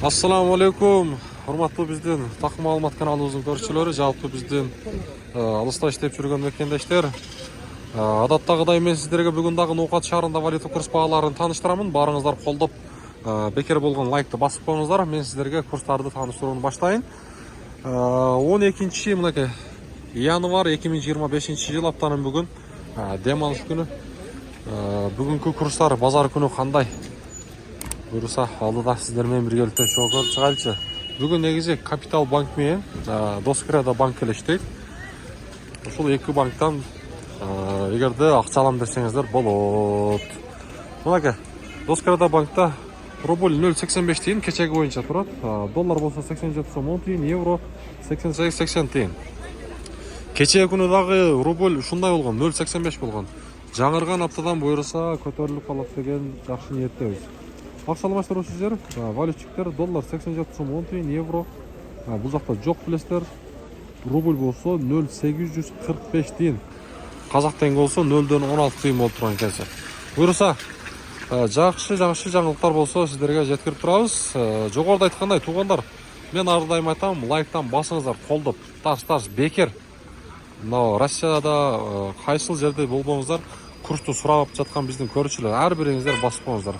Assalamu alaikum. Урматтуу биздин такым маалымат каналыбыздын көрүүчүлөрү, жалпы биздин алыста иштеп жүргөн мекендештер. Адаттагыдай мен сиздерге бүгүн дагы Ноокат шаарында валюта курс бааларын тааныштырамын. Баарыңыздар колдоп, бекер болгон лайкты басып коюңуздар. Мен сиздерге курстарды тааныштырууну баштайын. 12 мынакей январь 2025 жыл аптанын бүгүн дем алыш күнү. Бүгүнкү курстар базар күнү кандай? Буюрса алдыда сиздер менен биргеликте көрүп чыгайлычы. Бүгүн негизи Капитал банк менен Доскреда банк эле иштейт. Ушул эки банктан эгерде акча алам десеңиздер болот. Мынакей Доскреда банкта рубль 0,85 тиын кечеги боюнча турат. Доллар болсо 87 сом 10 тиын, евро 88-80 тиын. Кечеги күнү дагы рубль ушундай болгон, 0,85 болгон. Жаңырган аптадан буюрса көтөрүлүп калат деген жакшы ниеттебиз. Акчаламаштар сиздер, валютчиктер, доллар 87 сом 10 тиын, евро бул жакта жок билесиздер. Рубль болсо 0,845 тиын. Казак теңге болсо 0,16 тиын болуп турган экен. Буюрса жакшы жаңылыктар болсо сиздерге жеткирип турабыз. Жогоруда айткандай туугандар, мен ар дайым айтам, лайктан басыңыздар, колдоп, тарс бекер. Мына Россияда кайсыл жерде болбоңуздар, курсту сурап жаткан биздин көрүүчүлөр ар бириңиздер басып коюңуздар.